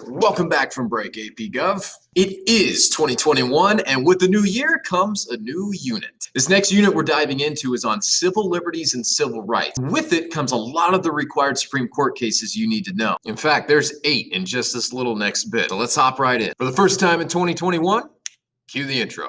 Welcome back from break, AP Gov. It is 2021, and with the new year comes a new unit. This next unit we're diving into is on civil liberties and civil rights. With it comes a lot of the required Supreme Court cases you need to know. In fact, there's 8 in just this little next bit. So let's hop right in. For the first time in 2021, cue the intro.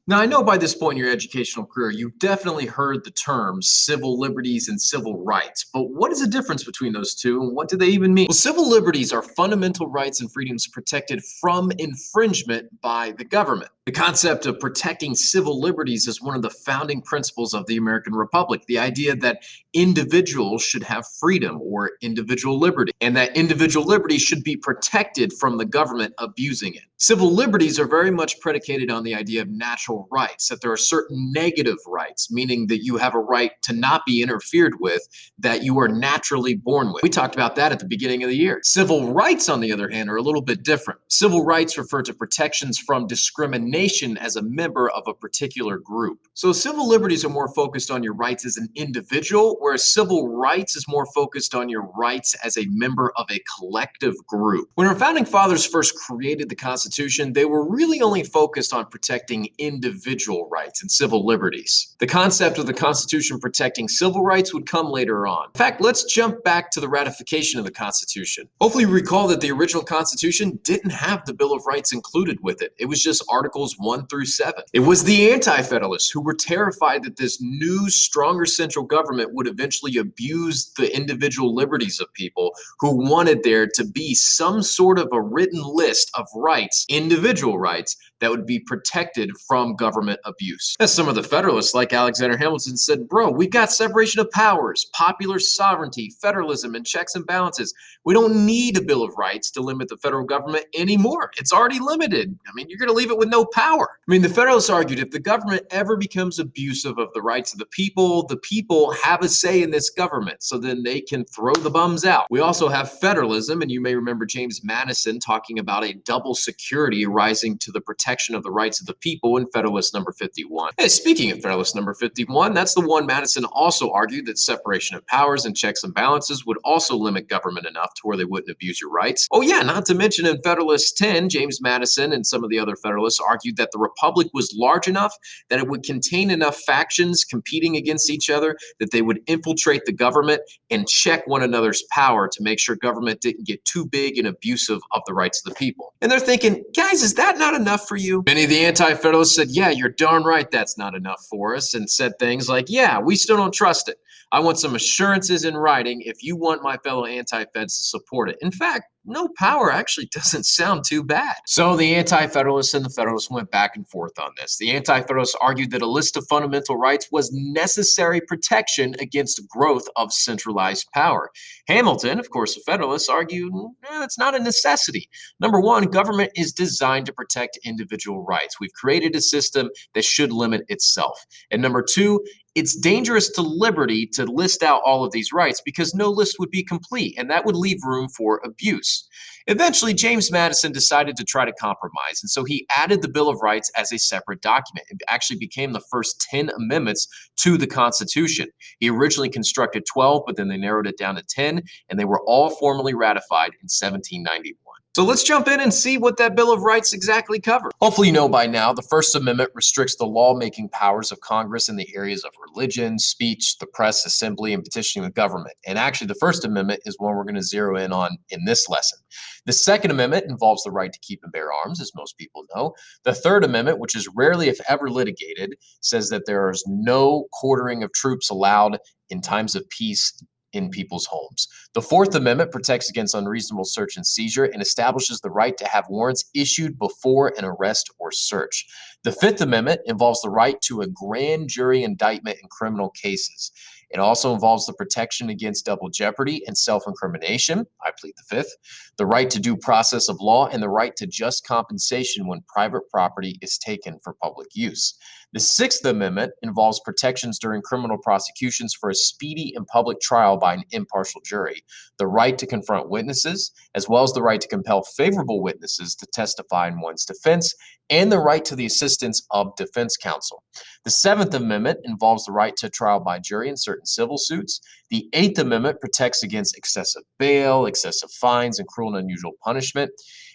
Now, I know by this point in your educational career, you've definitely heard the terms civil liberties and civil rights, but what is the difference between those two and what do they even mean? Well, civil liberties are fundamental rights and freedoms protected from infringement by the government. The concept of protecting civil liberties is one of the founding principles of the American Republic, the idea that individuals should have freedom or individual liberty, and that individual liberty should be protected from the government abusing it. Civil liberties are very much predicated on the idea of natural rights, that there are certain negative rights, meaning that you have a right to not be interfered with, that you are naturally born with. We talked about that at the beginning of the year. Civil rights, on the other hand, are a little bit different. Civil rights refer to protections from discrimination as a member of a particular group. So civil liberties are more focused on your rights as an individual, whereas civil rights is more focused on your rights as a member of a collective group. When our founding fathers first created the Constitution, they were really only focused on protecting individual rights and civil liberties. The concept of the Constitution protecting civil rights would come later on. In fact, let's jump back to the ratification of the Constitution. Hopefully you recall that the original Constitution didn't have the Bill of Rights included with it. It was just Articles 1 through 7. It was the Anti-Federalists who were terrified that this new, stronger central government would eventually abuse the individual liberties of people, who wanted there to be some sort of a written list of rights, individual rights, that would be protected from government abuse. As some of the Federalists, like Alexander Hamilton, said, bro, we've got separation of powers, popular sovereignty, federalism, and checks and balances. We don't need a Bill of Rights to limit the federal government anymore. It's already limited. I mean, you're going to leave it with no power. I mean, the Federalists argued if the government ever becomes abusive of the rights of the people have a say in this government, so then they can throw the bums out. We also have federalism, and you may remember James Madison talking about a double security arising to the protection of the rights of the people in Federalist number 51. Hey, speaking of Federalist number 51, that's the one Madison also argued that separation of powers and checks and balances would also limit government enough to where they wouldn't abuse your rights. Oh yeah, not to mention in Federalist 10, James Madison and some of the other Federalists argued that the Republic was large enough that it would contain enough factions competing against each other that they would infiltrate the government and check one another's power to make sure government didn't get too big and abusive of the rights of the people. And they're thinking, guys, is that not enough for you? Many of the Anti-Federalists said, yeah, you're darn right that's not enough for us, and said things like, yeah, we still don't trust it. I want some assurances in writing if you want my fellow anti-feds to support it. In fact, no power actually doesn't sound too bad. So the Anti-Federalists and the Federalists went back and forth on this. The Anti-Federalists argued that a list of fundamental rights was necessary protection against growth of centralized power. Hamilton, of course, the Federalists argued it's not a necessity. Number one, government is designed to protect individual rights. We've created a system that should limit itself. And number two, it's dangerous to liberty to list out all of these rights because no list would be complete, and that would leave room for abuse. Eventually, James Madison decided to try to compromise, and so he added the Bill of Rights as a separate document. It actually became the first 10 amendments to the Constitution. He originally constructed 12, but then they narrowed it down to 10, and they were all formally ratified in 1791. So let's jump in and see what that Bill of Rights exactly covers. Hopefully you know by now, the First Amendment restricts the lawmaking powers of Congress in the areas of religion, speech, the press, assembly, and petitioning the government. And actually, the First Amendment is one we're going to zero in on in this lesson. The Second Amendment involves the right to keep and bear arms, as most people know. The Third Amendment, which is rarely, if ever, litigated, says that there is no quartering of troops allowed in times of peace in people's homes. The Fourth Amendment protects against unreasonable search and seizure and establishes the right to have warrants issued before an arrest or search. The Fifth Amendment involves the right to a grand jury indictment in criminal cases. It also involves the protection against double jeopardy and self-incrimination. I plead the fifth. The right to due process of law and the right to just compensation when private property is taken for public use. The Sixth Amendment involves protections during criminal prosecutions for a speedy and public trial by an impartial jury, the right to confront witnesses, as well as the right to compel favorable witnesses to testify in one's defense, and the right to the assistance of defense counsel. The Seventh Amendment involves the right to trial by jury in certain civil suits. The Eighth Amendment protects against excessive bail, excessive fines, and cruel and unusual punishment.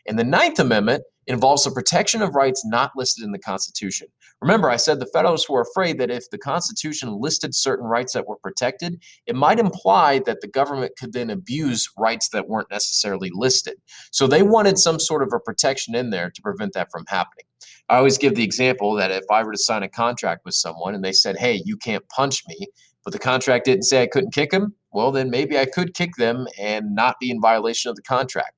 And the Ninth Amendment involves the protection of rights not listed in the Constitution. Remember, I said the Federalists were afraid that if the Constitution listed certain rights that were protected, it might imply that the government could then abuse rights that weren't necessarily listed. So they wanted some sort of a protection in there to prevent that from happening. I always give the example that if I were to sign a contract with someone and they said, hey, you can't punch me, but the contract didn't say I couldn't kick them, well, then maybe I could kick them and not be in violation of the contract.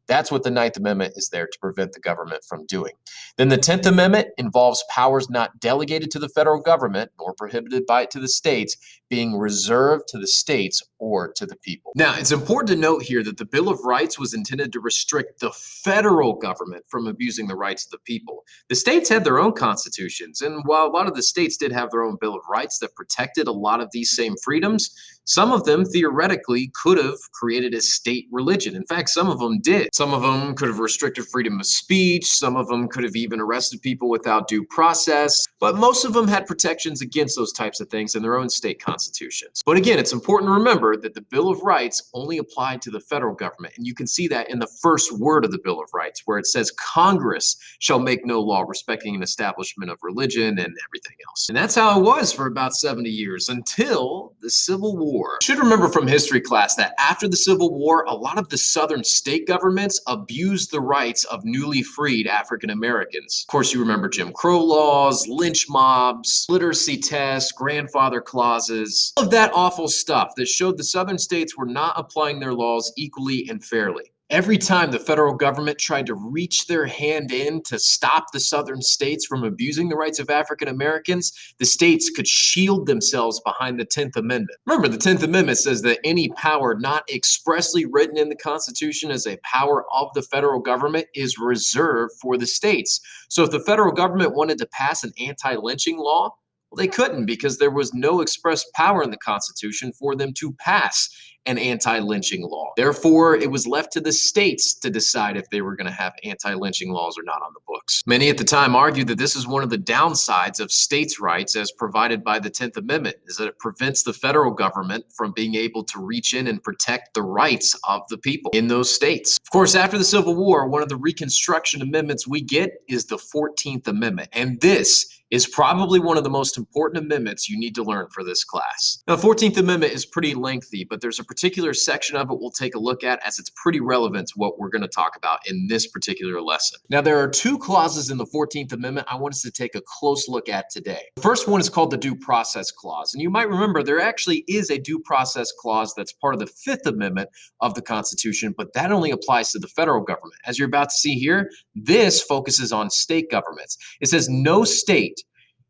That's what the Ninth Amendment is there to prevent the government from doing. Then the 10th Amendment involves powers not delegated to the federal government nor prohibited by it to the states being reserved to the states or to the people. Now, it's important to note here that the Bill of Rights was intended to restrict the federal government from abusing the rights of the people. The states had their own constitutions, and while a lot of the states did have their own Bill of Rights that protected a lot of these same freedoms, some of them theoretically could have created a state religion. In fact, some of them did. Some of them could have restricted freedom of speech. Some of them could have even arrested people without due process. But most of them had protections against those types of things in their own state constitutions. But again, it's important to remember that the Bill of Rights only applied to the federal government. And you can see that in the first word of the Bill of Rights, where it says Congress shall make no law respecting an establishment of religion and everything else. And that's how it was for about 70 years until the Civil War. You should remember from history class that after the Civil War, a lot of the southern state governments abused the rights of newly freed African Americans. Of course, you remember Jim Crow laws, lynch mobs, literacy tests, grandfather clauses, all of that awful stuff that showed the southern states were not applying their laws equally and fairly. Every time the federal government tried to reach their hand in to stop the southern states from abusing the rights of African Americans, the states could shield themselves behind the 10th Amendment. Remember, the 10th Amendment says that any power not expressly written in the Constitution as a power of the federal government is reserved for the states. So if the federal government wanted to pass an anti-lynching law, well, they couldn't because there was no express power in the Constitution for them to pass an anti-lynching law. Therefore, it was left to the states to decide if they were going to have anti-lynching laws or not on the books. Many at the time argued that this is one of the downsides of states' rights as provided by the 10th Amendment, is that it prevents the federal government from being able to reach in and protect the rights of the people in those states. Of course, after the Civil War, one of the Reconstruction amendments we get is the 14th Amendment, and this is probably one of the most important amendments you need to learn for this class. Now, the 14th Amendment is pretty lengthy, but there's a particular section of it we'll take a look at as it's pretty relevant to what we're going to talk about in this particular lesson. Now, there are two clauses in the 14th Amendment I want us to take a close look at today. The first one is called the Due Process Clause, and you might remember there actually is a due process clause that's part of the Fifth Amendment of the Constitution, but that only applies to the federal government. As you're about to see here, this focuses on state governments. It says no state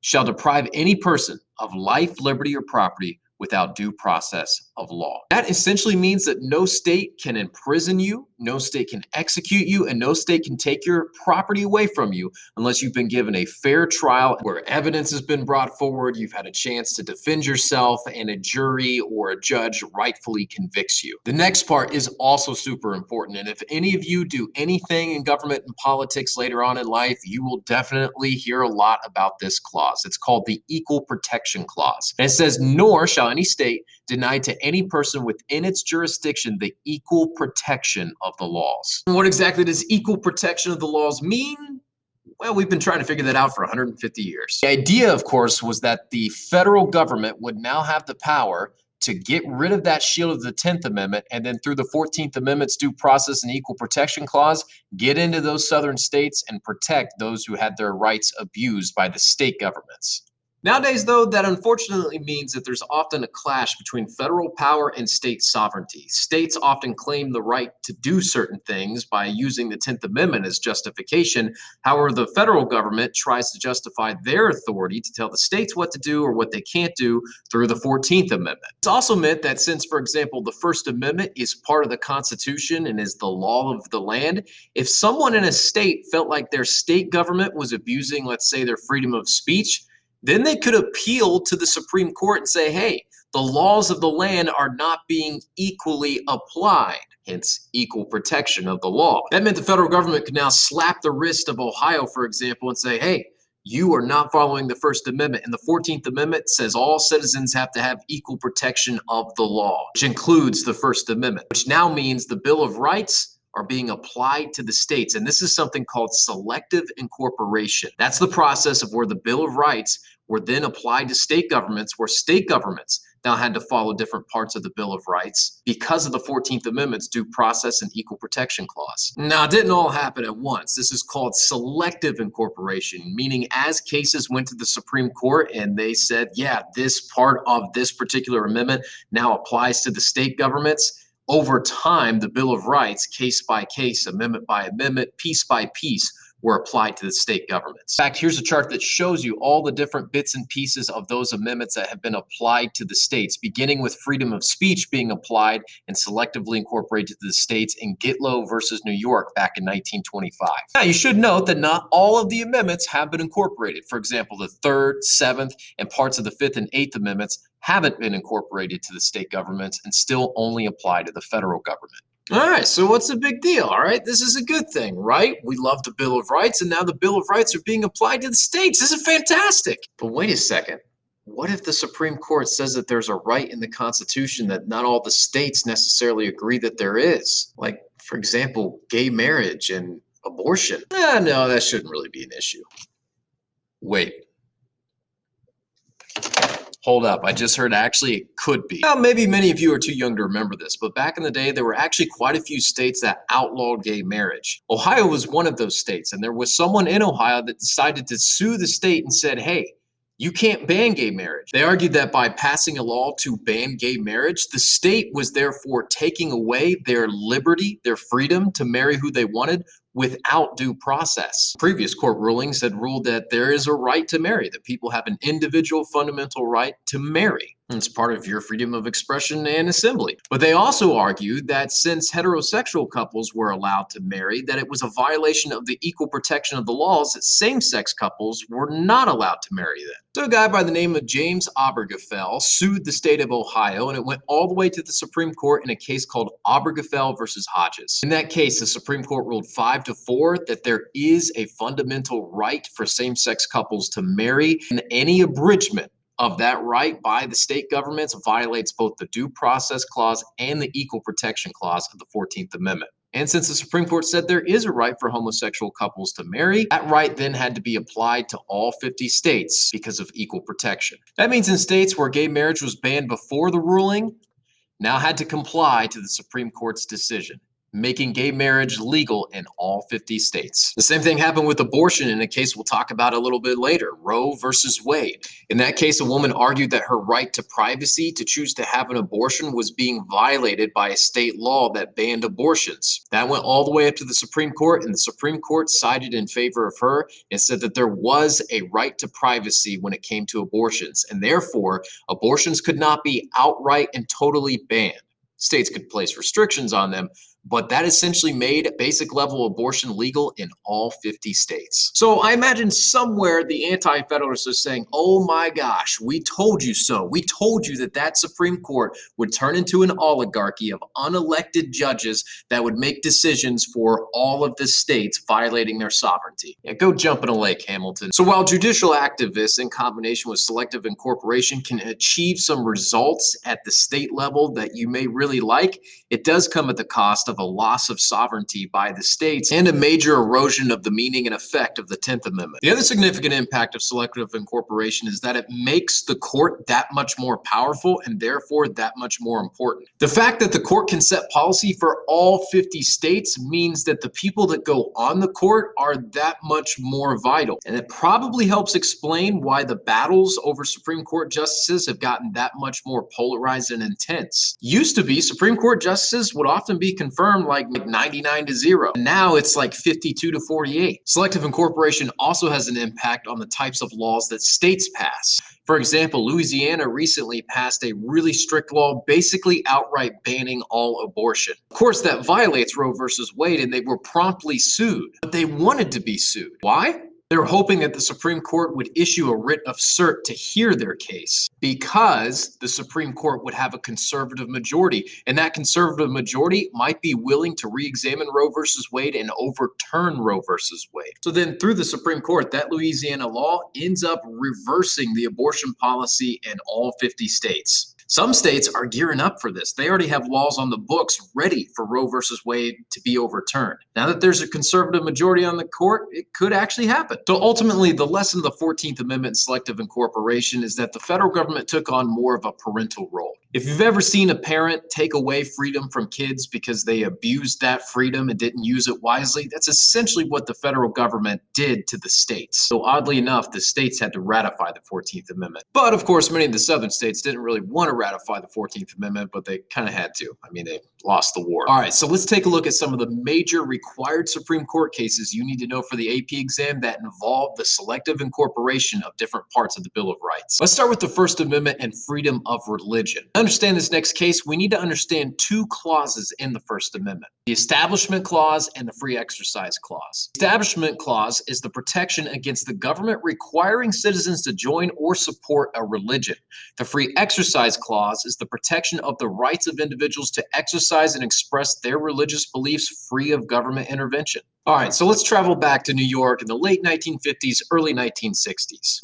shall deprive any person of life, liberty, or property without due process of law. That essentially means that no state can imprison you, no state can execute you, and no state can take your property away from you unless you've been given a fair trial where evidence has been brought forward, you've had a chance to defend yourself, and a jury or a judge rightfully convicts you. The next part is also super important, and if any of you do anything in government and politics later on in life, you will definitely hear a lot about this clause. It's called the Equal Protection Clause. And it says, nor shall any state deny to any person within its jurisdiction the equal protection of the laws. And what exactly does equal protection of the laws mean? Well, we've been trying to figure that out for 150 years. The idea, of course, was that the federal government would now have the power to get rid of that shield of the 10th Amendment, and then through the 14th Amendment's Due Process and Equal Protection Clause, get into those southern states and protect those who had their rights abused by the state governments. Nowadays, though, that unfortunately means that there's often a clash between federal power and state sovereignty. States often claim the right to do certain things by using the 10th Amendment as justification. However, the federal government tries to justify their authority to tell the states what to do or what they can't do through the 14th Amendment. It's also meant that since, for example, the First Amendment is part of the Constitution and is the law of the land, if someone in a state felt like their state government was abusing, let's say, their freedom of speech, then they could appeal to the Supreme Court and say, hey, the laws of the land are not being equally applied, hence equal protection of the law. That meant the federal government could now slap the wrist of Ohio, for example, and say, hey, you are not following the First Amendment. And the 14th Amendment says all citizens have to have equal protection of the law, which includes the First Amendment, which now means the Bill of Rights are being applied to the states. And this is something called selective incorporation. That's the process of where the Bill of Rights were then applied to state governments, where state governments now had to follow different parts of the Bill of Rights because of the 14th Amendment's due process and equal protection clause. Now, it didn't all happen at once. This is called selective incorporation, meaning as cases went to the Supreme Court and they said, yeah, this part of this particular amendment now applies to the state governments, over time, the Bill of Rights, case by case, amendment by amendment, piece by piece, were applied to the state governments. In fact, here's a chart that shows you all the different bits and pieces of those amendments that have been applied to the states, beginning with freedom of speech being applied and selectively incorporated to the states in Gitlow versus New York back in 1925. Now, you should note that not all of the amendments have been incorporated. For example, the 3rd, 7th, and parts of the 5th and 8th Amendments haven't been incorporated to the state governments and still only apply to the federal government. All right, so what's the big deal? All right, this is a good thing, right? We love the Bill of Rights, and now the Bill of Rights are being applied to the states. This is fantastic. But wait a second. What if the Supreme Court says that there's a right in the Constitution that not all the states necessarily agree that there is? Like, for example, gay marriage and abortion. No, that shouldn't really be an issue. Wait. Hold up, I just heard actually it could be. Now, maybe many of you are too young to remember this, but back in the day, there were actually quite a few states that outlawed gay marriage. Ohio was one of those states, and there was someone in Ohio that decided to sue the state and said, hey, you can't ban gay marriage. They argued that by passing a law to ban gay marriage, the state was therefore taking away their liberty, their freedom to marry who they wanted without due process. Previous court rulings had ruled that there is a right to marry, that people have an individual fundamental right to marry. It's part of your freedom of expression and assembly. But they also argued that since heterosexual couples were allowed to marry, that it was a violation of the equal protection of the laws that same-sex couples were not allowed to marry then. So a guy by the name of James Obergefell sued the state of Ohio, and it went all the way to the Supreme Court in a case called Obergefell versus Hodges. In that case, the Supreme Court ruled 5-4 that there is a fundamental right for same-sex couples to marry, and any abridgment of that right by the state governments violates both the Due Process Clause and the Equal Protection Clause of the 14th Amendment. And since the Supreme Court said there is a right for homosexual couples to marry, that right then had to be applied to all 50 states because of equal protection. That means in states where gay marriage was banned before the ruling, now had to comply to the Supreme Court's decision, making gay marriage legal in all 50 states. The same thing happened with abortion in a case we'll talk about a little bit later, Roe versus Wade. In that case, a woman argued that her right to privacy to choose to have an abortion was being violated by a state law that banned abortions. That went all the way up to the Supreme Court, and the Supreme Court sided in favor of her and said that there was a right to privacy when it came to abortions, and therefore abortions could not be outright and totally banned. States could place restrictions on them, but that essentially made basic level abortion legal in all 50 states. So I imagine somewhere the anti-federalists are saying, oh my gosh, we told you so. We told you that that Supreme Court would turn into an oligarchy of unelected judges that would make decisions for all of the states violating their sovereignty. Yeah, go jump in a lake, Hamilton. So while judicial activists in combination with selective incorporation can achieve some results at the state level that you may really like, it does come at the cost of of a loss of sovereignty by the states and a major erosion of the meaning and effect of the 10th Amendment. The other significant impact of selective incorporation is that it makes the court that much more powerful and therefore that much more important. The fact that the court can set policy for all 50 states means that the people that go on the court are that much more vital. And it probably helps explain why the battles over Supreme Court justices have gotten that much more polarized and intense. Used to be Supreme Court justices would often be confirmed like 99-0. Now it's like 52-48. Selective incorporation also has an impact on the types of laws that states pass. For example, Louisiana recently passed a really strict law basically outright banning all abortion. Of course, that violates Roe versus Wade, and they were promptly sued. But they wanted to be sued. Why? They were hoping that the Supreme Court would issue a writ of cert to hear their case because the Supreme Court would have a conservative majority, and that conservative majority might be willing to re-examine Roe versus Wade and overturn Roe versus Wade. So then through the Supreme Court, that Louisiana law ends up reversing the abortion policy in all 50 states. Some states are gearing up for this. They already have laws on the books ready for Roe versus Wade to be overturned. Now that there's a conservative majority on the court, it could actually happen. So ultimately, the lesson of the 14th Amendment and selective incorporation is that the federal government took on more of a parental role. If you've ever seen a parent take away freedom from kids because they abused that freedom and didn't use it wisely, that's essentially what the federal government did to the states. So oddly enough, the states had to ratify the 14th Amendment. But of course, many of the southern states didn't really want to ratify the 14th Amendment, but they kind of had to. I mean, they lost the war. All right, so let's take a look at some of the major required Supreme Court cases you need to know for the AP exam that involve the selective incorporation of different parts of the Bill of Rights. Let's start with the First Amendment and freedom of religion. To understand this next case, we need to understand two clauses in the First Amendment: the Establishment Clause and the Free Exercise Clause. The Establishment Clause is the protection against the government requiring citizens to join or support a religion. The Free Exercise Clause is the protection of the rights of individuals to exercise and express their religious beliefs free of government intervention. All right, so let's travel back to New York in the late 1950s, early 1960s.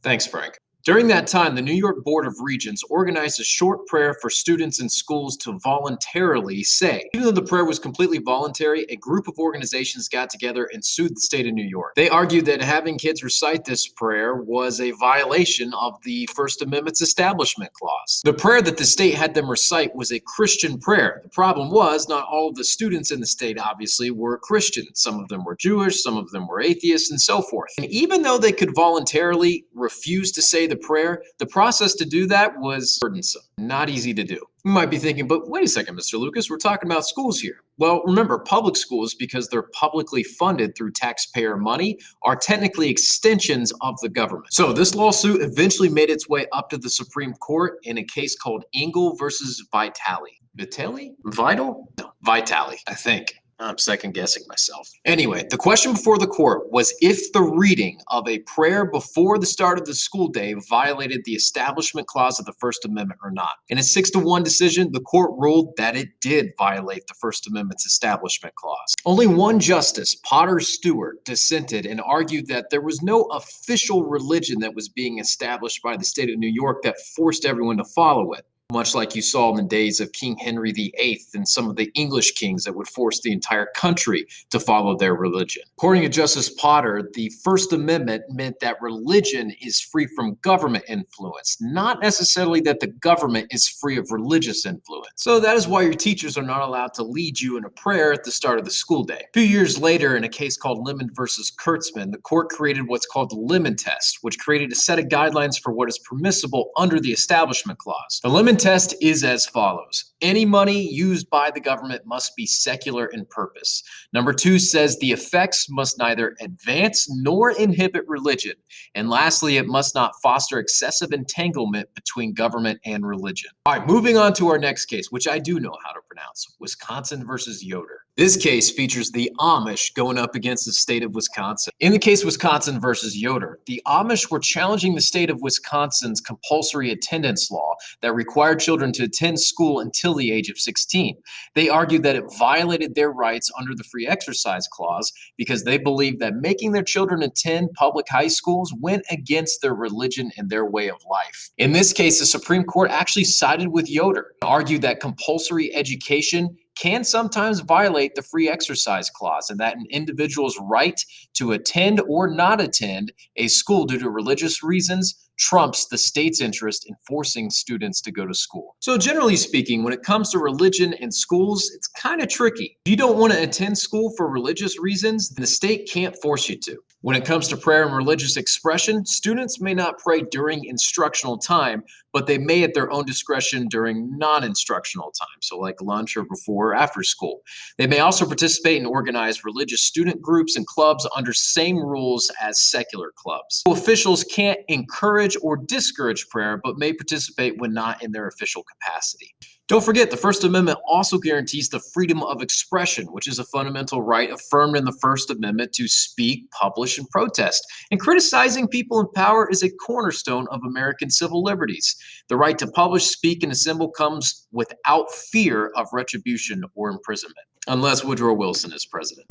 Thanks, Frank. During that time, the New York Board of Regents organized a short prayer for students in schools to voluntarily say. Even though the prayer was completely voluntary, a group of organizations got together and sued the state of New York. They argued that having kids recite this prayer was a violation of the First Amendment's Establishment Clause. The prayer that the state had them recite was a Christian prayer. The problem was not all of the students in the state obviously were Christians. Some of them were Jewish, some of them were atheists, and so forth. And even though they could voluntarily refuse to say the prayer, the process to do that was burdensome, not easy to do. You might be thinking, but wait a second, Mr. Lucas, we're talking about schools here. Well, remember, public schools, because they're publicly funded through taxpayer money, are technically extensions of the government. So this lawsuit eventually made its way up to the Supreme Court in a case called Engel versus Vitale. Vitale? Vital? No, Vitale, I think. I'm second guessing myself. Anyway, the question before the court was if the reading of a prayer before the start of the school day violated the Establishment Clause of the First Amendment or not. In a 6-1 decision, the court ruled that it did violate the First Amendment's Establishment Clause. Only one justice, Potter Stewart, dissented and argued that there was no official religion that was being established by the state of New York that forced everyone to follow it, much like you saw in the days of King Henry VIII and some of the English kings that would force the entire country to follow their religion. According to Justice Potter, the First Amendment meant that religion is free from government influence, not necessarily that the government is free of religious influence. So that is why your teachers are not allowed to lead you in a prayer at the start of the school day. A few years later, in a case called Lemon versus Kurtzman, the court created what's called the Lemon Test, which created a set of guidelines for what is permissible under the Establishment Clause. The Lemon Test is as follows. Any money used by the government must be secular in purpose. Number 2 says the effects must neither advance nor inhibit religion. And lastly, it must not foster excessive entanglement between government and religion. All right, moving on to our next case, which I do know how to pronounce. Wisconsin versus Yoder. This case features the Amish going up against the state of Wisconsin. In the case Wisconsin versus Yoder, the Amish were challenging the state of Wisconsin's compulsory attendance law that required children to attend school until the age of 16. They argued that it violated their rights under the Free Exercise Clause because they believed that making their children attend public high schools went against their religion and their way of life. In this case, the Supreme Court actually sided with Yoder, argued that compulsory education can sometimes violate the Free Exercise Clause and that an individual's right to attend or not attend a school due to religious reasons trumps the state's interest in forcing students to go to school. So generally speaking, when it comes to religion and schools, it's kind of tricky. If you don't want to attend school for religious reasons, then the state can't force you to. When it comes to prayer and religious expression, students may not pray during instructional time, but they may at their own discretion during non-instructional time, so like lunch or before or after school. They may also participate in organized religious student groups and clubs under same rules as secular clubs. Officials can't encourage or discourage prayer, but may participate when not in their official capacity. Don't forget, the First Amendment also guarantees the freedom of expression, which is a fundamental right affirmed in the First Amendment to speak, publish, and protest. And criticizing people in power is a cornerstone of American civil liberties. The right to publish, speak, and assemble comes without fear of retribution or imprisonment, unless Woodrow Wilson is president.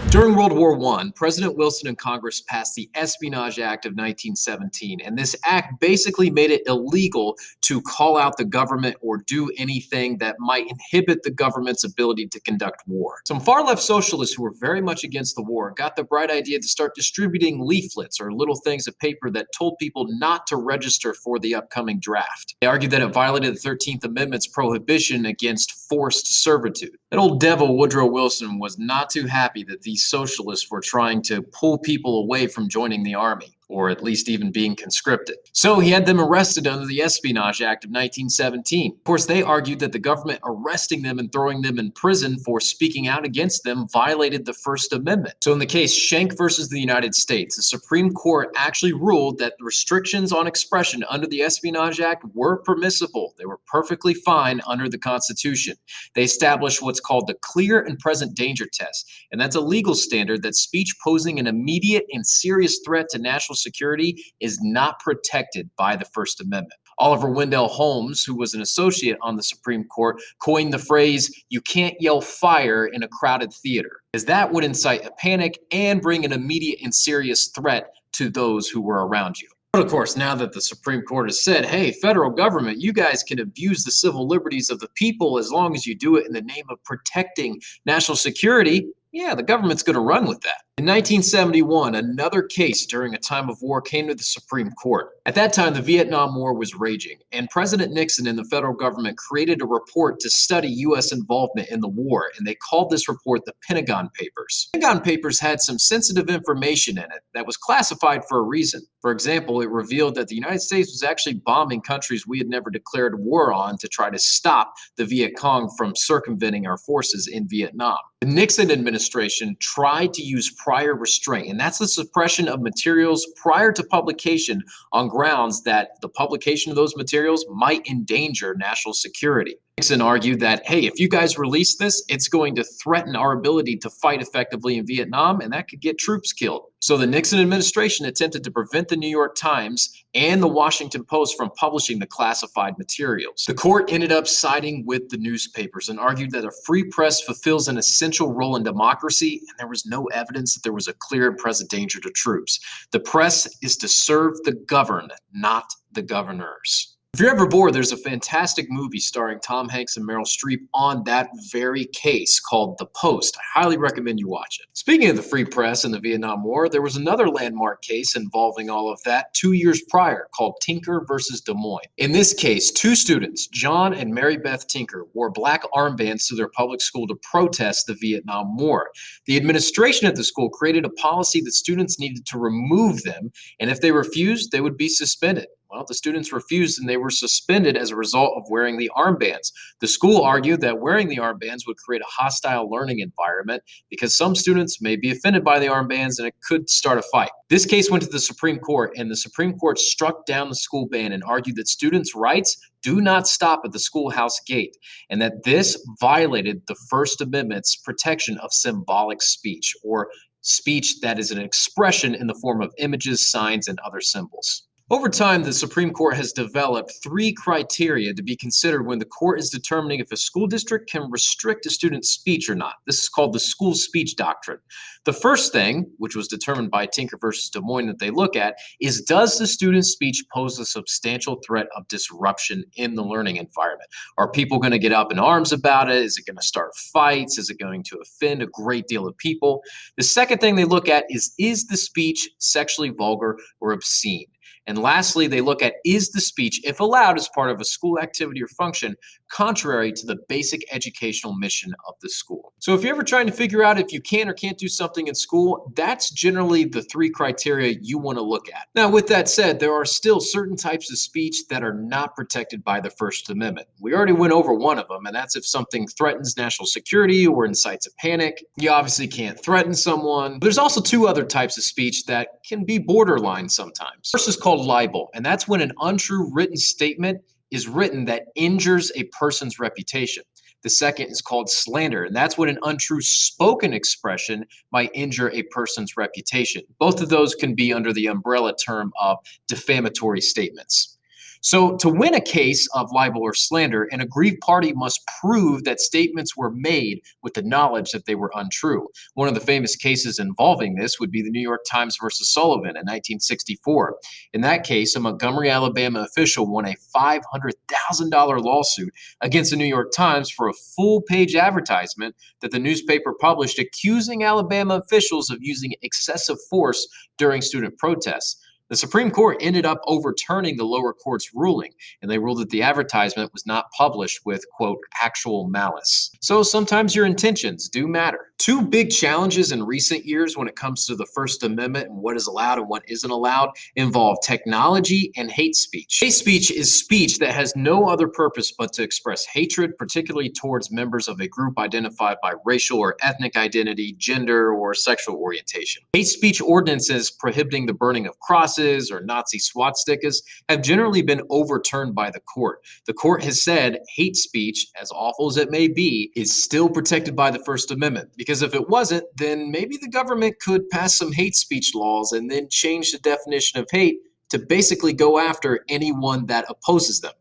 During World War I, President Wilson and Congress passed the Espionage Act of 1917, and this act basically made it illegal to call out the government or do anything that might inhibit the government's ability to conduct war. Some far-left socialists who were very much against the war got the bright idea to start distributing leaflets or little things of paper that told people not to register for the upcoming draft. They argued that it violated the 13th Amendment's prohibition against forced servitude. That old devil Woodrow Wilson was not too happy that these socialists were trying to pull people away from joining the army, or at least even being conscripted. So he had them arrested under the Espionage Act of 1917. Of course, they argued that the government arresting them and throwing them in prison for speaking out against them violated the First Amendment. So in the case Schenck versus the United States, the Supreme Court actually ruled that restrictions on expression under the Espionage Act were permissible. They were perfectly fine under the Constitution. They established what's called the clear and present danger test, and that's a legal standard that speech posing an immediate and serious threat to national security is not protected by the First Amendment. Oliver Wendell Holmes, who was an associate on the Supreme Court, coined the phrase, "You can't yell fire in a crowded theater," as that would incite a panic and bring an immediate and serious threat to those who were around you. But of course, now that the Supreme Court has said, hey, federal government, you guys can abuse the civil liberties of the people as long as you do it in the name of protecting national security, yeah, the government's going to run with that. In 1971, another case during a time of war came to the Supreme Court. At that time, the Vietnam War was raging, and President Nixon and the federal government created a report to study U.S. involvement in the war, and they called this report the Pentagon Papers. The Pentagon Papers had some sensitive information in it that was classified for a reason. For example, it revealed that the United States was actually bombing countries we had never declared war on to try to stop the Viet Cong from circumventing our forces in Vietnam. The Nixon administration tried to use prior restraint, and that's the suppression of materials prior to publication on grounds that the publication of those materials might endanger national security. Nixon argued that, hey, if you guys release this, it's going to threaten our ability to fight effectively in Vietnam, and that could get troops killed. So the Nixon administration attempted to prevent the New York Times and the Washington Post from publishing the classified materials. The court ended up siding with the newspapers and argued that a free press fulfills an essential role in democracy, and there was no evidence that there was a clear and present danger to troops. The press is to serve the governed, not the governors. If you're ever bored, there's a fantastic movie starring Tom Hanks and Meryl Streep on that very case called The Post. I highly recommend you watch it. Speaking of the free press and the Vietnam War, there was another landmark case involving all of that 2 years prior called Tinker versus Des Moines. In this case, two students, John and Mary Beth Tinker, wore black armbands to their public school to protest the Vietnam War. The administration at the school created a policy that students needed to remove them, and if they refused, they would be suspended. Well, the students refused and they were suspended as a result of wearing the armbands. The school argued that wearing the armbands would create a hostile learning environment because some students may be offended by the armbands and it could start a fight. This case went to the Supreme Court, and the Supreme Court struck down the school ban and argued that students' rights do not stop at the schoolhouse gate, and that this violated the First Amendment's protection of symbolic speech, or speech that is an expression in the form of images, signs, and other symbols. Over time, the Supreme Court has developed 3 criteria to be considered when the court is determining if a school district can restrict a student's speech or not. This is called the school speech doctrine. The first thing, which was determined by Tinker versus Des Moines that they look at, is does the student's speech pose a substantial threat of disruption in the learning environment? Are people going to get up in arms about it? Is it going to start fights? Is it going to offend a great deal of people? The second thing they look at is the speech sexually vulgar or obscene? And lastly, they look at, is the speech, if allowed as part of a school activity or function, contrary to the basic educational mission of the school? So if you're ever trying to figure out if you can or can't do something in school, that's generally the 3 criteria you want to look at. Now, with that said, there are still certain types of speech that are not protected by the First Amendment. We already went over one of them, and that's if something threatens national security or incites a panic. You obviously can't threaten someone. There's also 2 other types of speech that can be borderline sometimes. First is called libel, and that's when an untrue written statement is written that injures a person's reputation. The second is called slander, and that's when an untrue spoken expression might injure a person's reputation. Both of those can be under the umbrella term of defamatory statements. So to win a case of libel or slander, an aggrieved party must prove that statements were made with the knowledge that they were untrue. One of the famous cases involving this would be the New York Times versus Sullivan in 1964. In that case, a Montgomery, Alabama official won a $500,000 lawsuit against the New York Times for a full-page advertisement that the newspaper published accusing Alabama officials of using excessive force during student protests. The Supreme Court ended up overturning the lower court's ruling, and they ruled that the advertisement was not published with, quote, actual malice. So sometimes your intentions do matter. 2 big challenges in recent years when it comes to the First Amendment and what is allowed and what isn't allowed involve technology and hate speech. Hate speech is speech that has no other purpose but to express hatred, particularly towards members of a group identified by racial or ethnic identity, gender, or sexual orientation. Hate speech ordinances prohibiting the burning of crosses or Nazi swastikas have generally been overturned by the court. The court has said hate speech, as awful as it may be, is still protected by the First Amendment. Because if it wasn't, then maybe the government could pass some hate speech laws and then change the definition of hate to basically go after anyone that opposes them.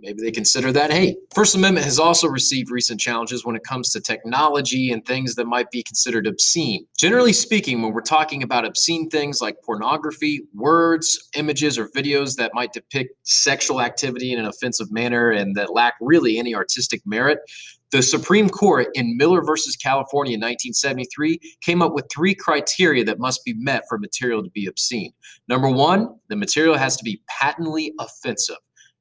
Maybe they consider that hate. First Amendment has also received recent challenges when it comes to technology and things that might be considered obscene. Generally speaking, when we're talking about obscene things like pornography, words, images, or videos that might depict sexual activity in an offensive manner and that lack really any artistic merit, the Supreme Court in Miller versus California in 1973 came up with 3 criteria that must be met for material to be obscene. Number 1, the material has to be patently offensive.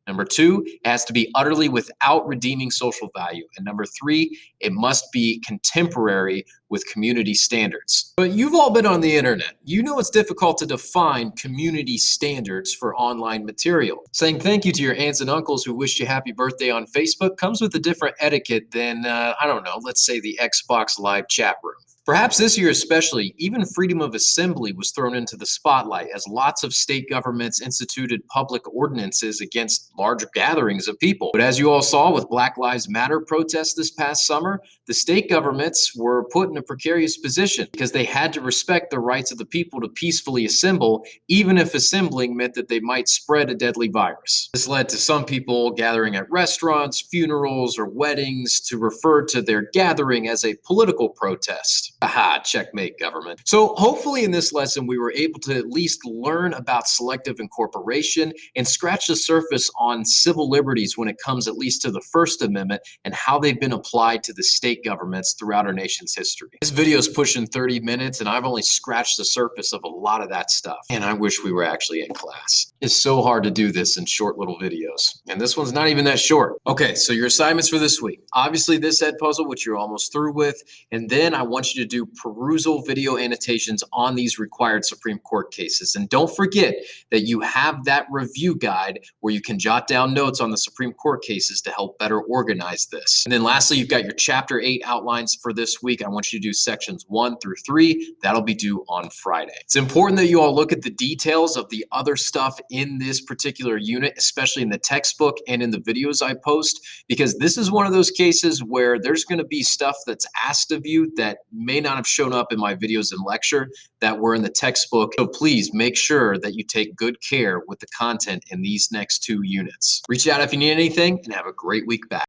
Number 2, it has to be utterly without redeeming social value. And number 3, it must be contemporary with community standards. But you've all been on the internet. You know it's difficult to define community standards for online material. Saying thank you to your aunts and uncles who wished you happy birthday on Facebook comes with a different etiquette than, I don't know, let's say the Xbox Live chat room. Perhaps this year especially, even freedom of assembly was thrown into the spotlight as lots of state governments instituted public ordinances against large gatherings of people. But as you all saw with Black Lives Matter protests this past summer, the state governments were put in a precarious position because they had to respect the rights of the people to peacefully assemble, even if assembling meant that they might spread a deadly virus. This led to some people gathering at restaurants, funerals, or weddings to refer to their gathering as a political protest. Aha, checkmate, government. So hopefully in this lesson, we were able to at least learn about selective incorporation and scratch the surface on civil liberties when it comes at least to the First Amendment and how they've been applied to the state governments throughout our nation's history. This video is pushing 30 minutes and I've only scratched the surface of a lot of that stuff. And I wish we were actually in class. It's so hard to do this in short little videos. And this one's not even that short. Okay, so your assignments for this week. Obviously this Ed puzzle, which you're almost through with. And then I want you to do perusal video annotations on these required Supreme Court cases. And don't forget that you have that review guide where you can jot down notes on the Supreme Court cases to help better organize this. And then lastly, you've got your Chapter 8 outlines for this week. I want you to do sections 1 through 3. That'll be due on Friday. It's important that you all look at the details of the other stuff in this particular unit, especially in the textbook and in the videos I post, because this is one of those cases where there's going to be stuff that's asked of you that may not have shown up in my videos and lecture that were in the textbook. So please make sure that you take good care with the content in these next 2 units. Reach out if you need anything, and have a great week back.